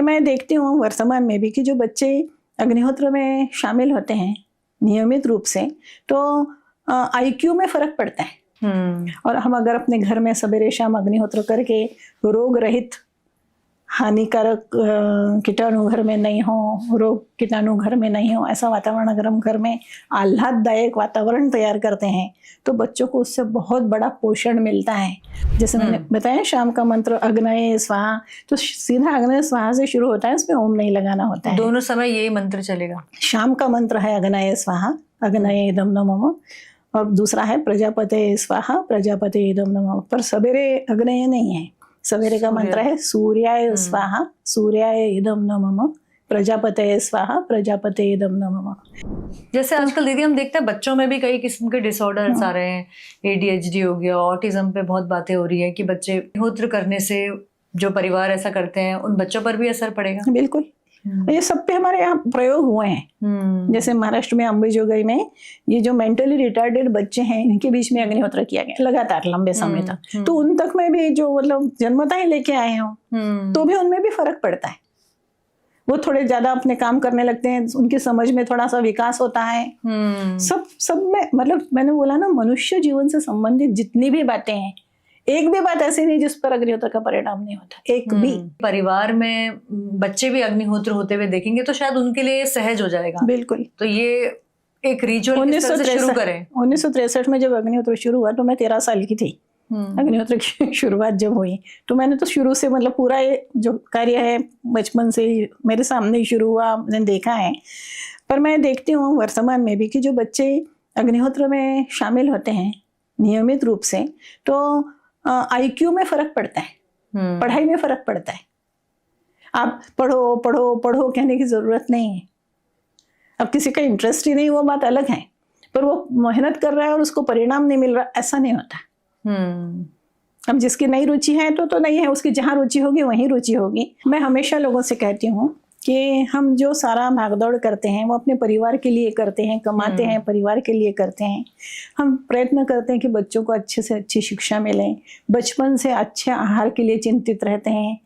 पर मैं देखती हूँ वर्तमान में भी कि जो बच्चे अग्निहोत्र में शामिल होते हैं नियमित रूप से, तो आईक्यू में फर्क पड़ता है। और हम अगर अपने घर में सवेरे शाम अग्निहोत्र करके रोग रहित, हानिकारक कीटाणु घर में नहीं हो, रोग कीटाणु घर में नहीं हो, ऐसा वातावरण अगर हम घर में आह्लाददायक वातावरण तैयार करते हैं तो बच्चों को उससे बहुत बड़ा पोषण मिलता है। जैसे मैंने बताया शाम का मंत्र अग्नये स्वाहा, तो सीधा अग्नये स्वाहा से शुरू होता है, इसमें ओम नहीं लगाना होता है। दोनों समय यही मंत्र चलेगा। शाम का मंत्र है अग्नये स्वाहा, अग्नये इदं नमः, और दूसरा है प्रजापते स्वाहा, प्रजापते इदं नमः। पर सवेरे अग्नये नहीं है, सवेरे का मंत्र है सूर्याय स्वाहा, सूर्याय इदं नमः, प्रजापते स्वाहा, प्रजापते इदं नमः। जैसे आजकल दीदी हम देखते हैं बच्चों में भी कई किस्म के डिसऑर्डर्स आ रहे हैं, ADHD हो गया, ऑटिज्म पे बहुत बातें हो रही है कि बच्चे अग्निहोत्र करने से जो परिवार ऐसा करते हैं उन बच्चों पर भी असर पड़ेगा। बिल्कुल, ये सब पे हमारे यहाँ प्रयोग हुए हैं। जैसे महाराष्ट्र में अंबेजोगाई में ये जो मेंटली रिटार्डेड बच्चे हैं, इनके बीच में अग्निहोत्र किया गया लगातार लंबे समय तक, तो उन तक में भी जो मतलब जन्मतः ही लेके आए हो तो भी उनमें भी फर्क पड़ता है। वो थोड़े ज्यादा अपने काम करने लगते हैं, उनकी समझ में थोड़ा सा विकास होता है। सब में मतलब मैंने बोला ना, मनुष्य जीवन से संबंधित जितनी भी बातें हैं, एक भी बात ऐसी नहीं जिस पर अग्निहोत्र का परिणाम नहीं होता, एक भी। परिवार में बच्चे भी अग्निहोत्र होते हुए देखेंगे तो शायद उनके लिए सहज हो जाएगा। बिल्कुल। तो ये एक रिचुअल किस तरह से शुरू करें। 1963 में जब अग्निहोत्र शुरू हुआ तो मैं 13 साल की थी। अग्निहोत्र की शुरुआत जब हुई तो मैंने तो शुरू से मतलब पूरा ये जो कार्य है बचपन से ही मेरे सामने ही शुरू हुआ, मैंने देखा है। पर मैं देखती हूँ वर्तमान में भी कि जो बच्चे अग्निहोत्र में शामिल होते हैं नियमित रूप से, तो आईक्यू में फर्क पड़ता है, पढ़ाई में फर्क पड़ता है। आप पढ़ो पढ़ो पढ़ो कहने की जरूरत नहीं है। अब किसी का इंटरेस्ट ही नहीं, वो बात अलग है, पर वो मेहनत कर रहा है और उसको परिणाम नहीं मिल रहा, ऐसा नहीं होता। अब जिसकी नई रुचि है तो नहीं है, उसकी जहाँ रुचि होगी वहीं रुचि होगी। मैं हमेशा लोगों से कहती हूँ कि हम जो सारा भागदौड़ करते हैं वो अपने परिवार के लिए करते हैं, कमाते हैं परिवार के लिए करते हैं। हम प्रयत्न करते हैं कि बच्चों को अच्छे से अच्छी शिक्षा मिले, बचपन से अच्छे आहार के लिए चिंतित रहते हैं,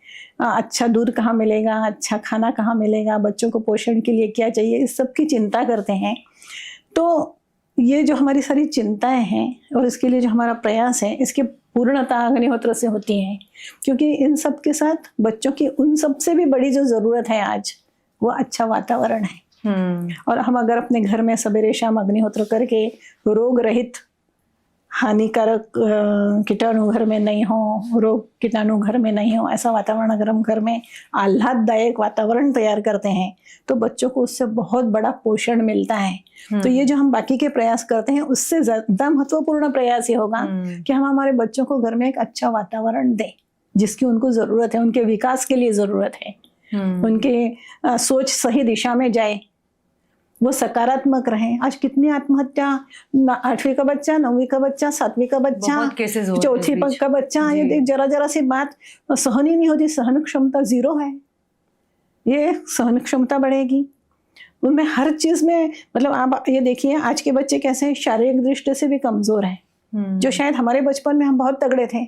अच्छा दूध कहाँ मिलेगा, अच्छा खाना कहाँ मिलेगा, बच्चों को पोषण के लिए क्या चाहिए, इस सब की चिंता करते हैं। तो ये जो हमारी सारी चिंताएं हैं और इसके लिए जो हमारा प्रयास है, इसकी पूर्णता अग्निहोत्र से होती है। क्योंकि इन सब के साथ बच्चों की उन सबसे भी बड़ी जो जरूरत है आज, वो अच्छा वातावरण है। और हम अगर अपने घर में सवेरे शाम अग्निहोत्र करके रोग रहित, हानिकारक कीटाणु घर में नहीं हो, रोग कीटाणु घर में नहीं हो, ऐसा वातावरण अगर हम घर में आह्लाददायक वातावरण तैयार करते हैं तो बच्चों को उससे बहुत बड़ा पोषण मिलता है। तो ये जो हम बाकी के प्रयास करते हैं उससे ज्यादा महत्वपूर्ण प्रयास ये होगा कि हम हमारे बच्चों को घर में एक अच्छा वातावरण दें जिसकी उनको जरूरत है, उनके विकास के लिए जरूरत है, उनके सोच सही दिशा में जाए, वो सकारात्मक रहे। आज कितनी आत्महत्या, 8वीं का बच्चा, 9वीं का बच्चा, 7वीं का बच्चा, 4थी का बच्चा, ये देख जरा सी बात सहन ही नहीं होती। सहन क्षमता 0 है। ये सहन क्षमता बढ़ेगी उनमें हर चीज में। मतलब आप ये देखिए आज के बच्चे कैसे शारीरिक दृष्टि से भी कमजोर हैं। जो शायद हमारे बचपन में हम बहुत तगड़े थे,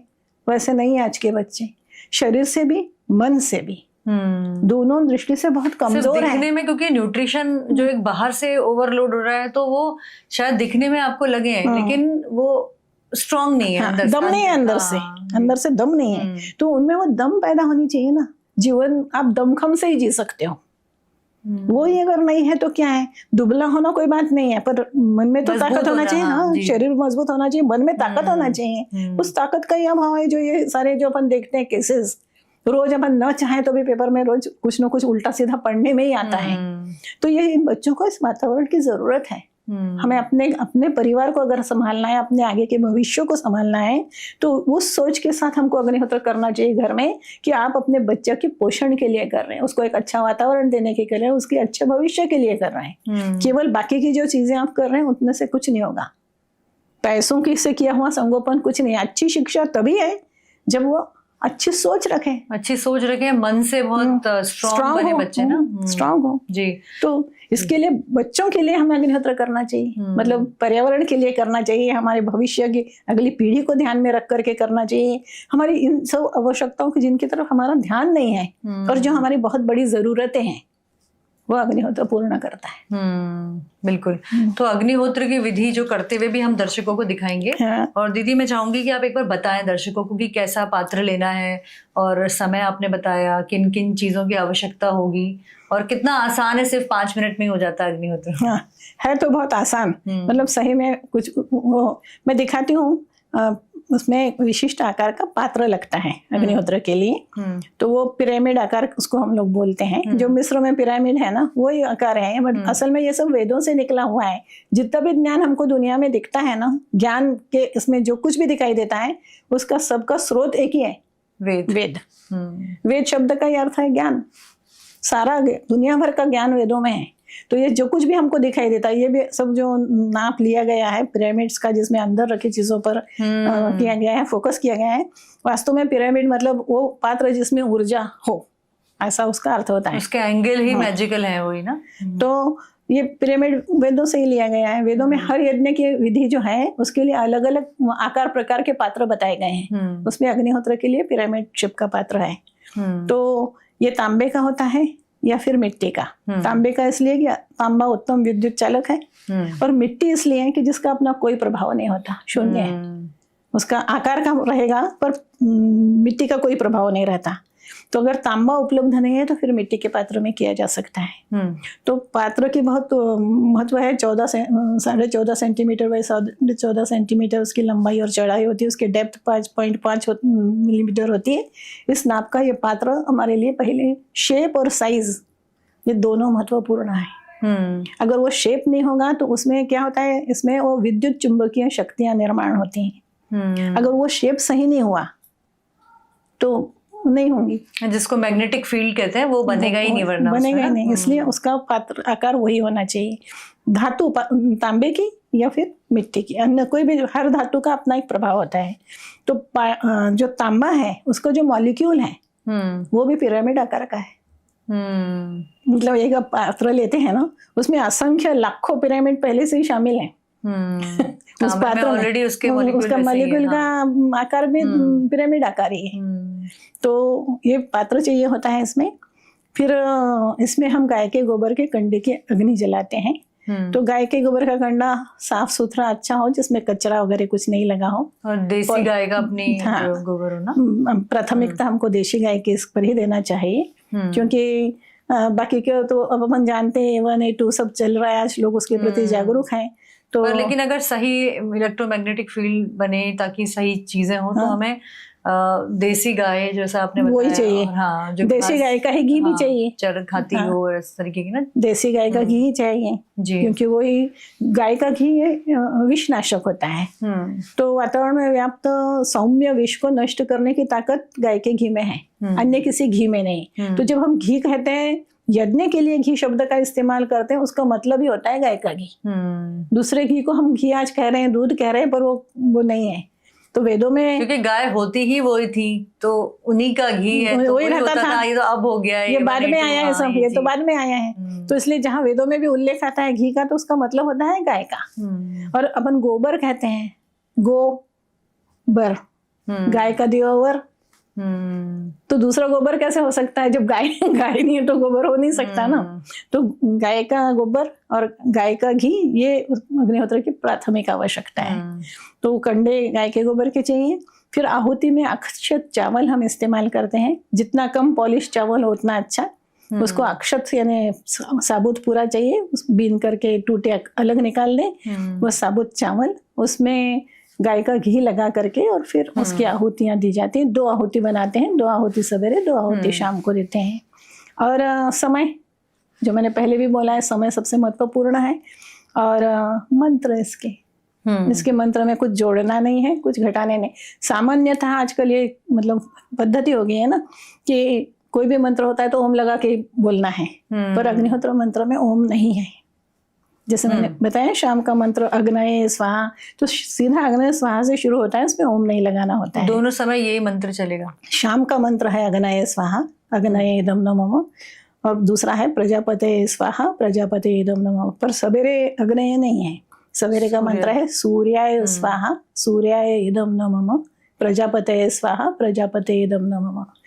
वैसे नहीं है आज के बच्चे, शरीर से भी मन से भी, दोनों दृष्टि से बहुत कमजोर है। दिखने में, क्योंकि न्यूट्रिशन जो एक बाहर से ओवरलोड हो रहा है तो वो शायद दिखने में आपको लगे हैं, लेकिन वो स्ट्रांग नहीं है, दम नहीं है अंदर से दम नहीं है। तो उनमें वो दम पैदा होनी चाहिए ना। जीवन आप दमखम से ही जी सकते हो, वो ही अगर नहीं है तो क्या है। दुबला होना कोई बात नहीं है, पर मन में तो ताकत होना चाहिए। हाँ, शरीर मजबूत होना चाहिए, मन में ताकत होना चाहिए। उस ताकत का ही अभाव है। जो ये सारे जो अपन देखते हैं केसेस, रोज अपन न चाहे तो भी पेपर में रोज कुछ न कुछ उल्टा सीधा पढ़ने में ही आता है। तो ये इन बच्चों को इस वातावरण की जरूरत है। हमें अपने परिवार को अगर संभालना है, अपने आगे के भविष्य को संभालना है, तो उस सोच के साथ हमको अग्निहोत्र करना चाहिए घर में कि आप अपने बच्चे के पोषण के लिए कर रहे हैं, उसको एक अच्छा वातावरण देने के लिए, उसके अच्छे भविष्य के लिए कर रहे हैं। केवल बाकी की जो चीजें आप कर रहे हैं उतने से कुछ नहीं होगा। पैसों की से किया हुआ संगोपन कुछ नहीं। अच्छी शिक्षा तभी है जब वो अच्छी सोच रखें, मन से बहुत स्ट्रांग बने बच्चे ना, स्ट्रांग हो जी। तो इसके लिए बच्चों के लिए हमें अग्निहोत्र करना चाहिए, मतलब पर्यावरण के लिए करना चाहिए, हमारे भविष्य की अगली पीढ़ी को ध्यान में रख करके करना चाहिए, हमारी इन सब आवश्यकताओं की जिनकी तरफ हमारा ध्यान नहीं है और जो हमारी बहुत बड़ी जरूरतें हैं वो अग्निहोत्र पूर्ण करता है। बिल्कुल। तो अग्निहोत्र की विधि जो करते हुए भी हम दर्शकों को दिखाएंगे। हाँ। और दीदी मैं चाहूंगी कि आप एक बार बताएं दर्शकों को कि कैसा पात्र लेना है और समय आपने बताया, किन किन चीजों की आवश्यकता होगी और कितना आसान है, सिर्फ 5 मिनट में ही हो जाता है अग्निहोत्र। हाँ, है तो बहुत आसान, मतलब सही में कुछ वो मैं दिखाती हूँ। उसमें एक विशिष्ट आकार का पात्र लगता है अग्निहोत्र के लिए, तो वो पिरामिड आकार उसको हम लोग बोलते हैं। जो मिस्र में पिरामिड है ना वही आकार है, बट असल में ये सब वेदों से निकला हुआ है। जितना भी ज्ञान हमको दुनिया में दिखता है ना, ज्ञान के इसमें जो कुछ भी दिखाई देता है उसका सबका स्रोत एक ही है, वेद। वेद शब्द का ही अर्थ है ज्ञान, सारा दुनिया भर का ज्ञान वेदों में है। तो ये जो कुछ भी हमको दिखाई देता है ये भी सब जो नाप लिया गया है पिरामिड्स का, जिसमें अंदर रखी चीजों पर किया गया है, फोकस किया गया है। वास्तव में पिरामिड मतलब वो पात्र जिसमें ऊर्जा हो, ऐसा उसका अर्थ होता है। उसके एंगल ही मैजिकल है वही ना। तो ये पिरामिड वेदों से ही लिया गया है। वेदों में हर यज्ञ की विधि जो है उसके लिए अलग अलग आकार प्रकार के पात्र बताए गए हैं। उसमें अग्निहोत्र के लिए पिरामिड शेप का पात्र है। तो ये तांबे का होता है या फिर मिट्टी का। तांबे का इसलिए कि तांबा उत्तम विद्युत चालक है, और मिट्टी इसलिए है कि जिसका अपना कोई प्रभाव नहीं होता, शून्य है, उसका आकार का रहेगा पर मिट्टी का कोई प्रभाव नहीं रहता। तो अगर तांबा उपलब्ध नहीं है तो फिर मिट्टी के पात्र में किया जा सकता है। तो पात्र की बहुत महत्व है। 14.5 सेंटीमीटर बाई 14 सेंटीमीटर उसकी लंबाई और चौड़ाई होती है। उसकी डेप्थ 5.5 मिलीमीटर होती है। इस नाप का ये पात्र हमारे लिए पहले शेप और साइज ये दोनों महत्वपूर्ण है। अगर वो शेप नहीं होगा तो उसमें क्या होता है, इसमें वो विद्युत चुंबकीय शक्तियां निर्माण होती हैं। अगर वो शेप सही नहीं हुआ तो नहीं होंगी, जिसको मैग्नेटिक फील्ड कहते हैं, वो बनेगा ही नहीं, वरना बनेगा ही नहीं। इसलिए उसका पात्र आकार वही होना चाहिए। धातु तांबे की या फिर मिट्टी की, अन्य कोई भी, हर धातु का अपना एक प्रभाव होता है। तो जो तांबा है उसका जो मॉलिक्यूल है वो भी पिरामिड आकार का है। मतलब एक पात्र लेते हैं ना, उसमें असंख्य लाखों पिरामिड पहले से ही शामिल है। उस पात्र में ऑलरेडी उसका मॉलिक्यूल का आकार भी पिरामिड आकार ही है। तो ये पात्र चाहिए होता है इसमें। फिर इसमें हम गाय के गोबर के कंडे की अग्नि जलाते हैं। तो गाय के गोबर का कंडा साफ सुथरा अच्छा हो, जिसमें कचरा वगैरह कुछ नहीं लगा हो, और देसी गाय का अपनी गोबर हो ना। प्राथमिकता हमको देसी गाय के इस पर ही देना चाहिए, क्योंकि बाकी के तो अब अपन जानते हैं 1A2 सब चल रहा है, आज लोग उसके प्रति जागरूक हैं। तो लेकिन अगर सही इलेक्ट्रोमैग्नेटिक फील्ड बने ताकि सही चीजें हो, तो हमें देसी गाय जैसा आपने बताया वही चाहिए। हाँ, जो देसी गाय का ही घी भी चाहिए, चर खाती हो इस तरीके की ना, देसी गाय का घी ही चाहिए जी, क्योंकि वही गाय का घी विषनाशक होता है। तो वातावरण में व्याप्त सौम्य विष को नष्ट करने की ताकत गाय के घी में है, अन्य किसी घी में नहीं। तो जब हम घी कहते हैं, यज्ञ के लिए घी शब्द का इस्तेमाल करते हैं, उसका मतलब ही होता है गाय का घी। दूसरे घी को हम घी आज कह रहे हैं, दूध कह रहे हैं, पर वो नहीं है। तो वेदों में, क्योंकि गाय होती ही वही थी, तो उन्हीं का घी है, तो वही रहता था। ये तो अब हो गया है, ये बाद में आया है सब, ये तो बाद में आया है। तो इसलिए जहाँ वेदों में भी उल्लेख आता है घी का, तो उसका मतलब होता है गाय का। और अपन गोबर कहते हैं, गोबर, गाय का दिया गोबर। तो दूसरा गोबर कैसे हो सकता है, जब गाय नहीं है तो गोबर हो नहीं सकता ना। तो गाय का गोबर और गाय का घी ये अग्निहोत्र की प्राथमिक आवश्यकता है। तो कंडे गाय के गोबर के चाहिए। फिर आहुति में अक्षत चावल हम इस्तेमाल करते हैं, जितना कम पॉलिश चावल हो उतना अच्छा। उसको अक्षत यानी साबुत पूरा चाहिए, उस बीन करके टूटे अलग निकाल दें। वो साबुत चावल, उसमें गाय का घी लगा करके और फिर उसकी आहुतियाँ दी जाती हैं। 2 आहुति बनाते हैं, 2 आहुति सवेरे, 2 आहुति शाम को देते हैं। और समय, जो मैंने पहले भी बोला है, समय सबसे महत्वपूर्ण है। और मंत्र इसके मंत्र में कुछ जोड़ना नहीं है, कुछ घटाने नहीं। सामान्यतः आजकल ये मतलब पद्धति हो गई है ना कि कोई भी मंत्र होता है तो ओम लगा के बोलना है, पर अग्निहोत्र मंत्र में ओम नहीं है। जैसे मैंने बताया शाम का मंत्र अग्नये स्वाहा, तो सीधा अग्नये स्वाहा से शुरू होता है, उसमें ओम नहीं लगाना होता है। दोनों समय यही मंत्र चलेगा? शाम का मंत्र है अग्नये स्वाहा, अग्नये इदं नमः, और दूसरा है प्रजापते स्वाहा, प्रजापते इदं नमः। पर सवेरे अग्नये नहीं है, सवेरे का मंत्र है सूर्याय स्वाहा, सूर्याय इदं नमः, प्रजापते स्वाहा, प्रजापते इदं नमः।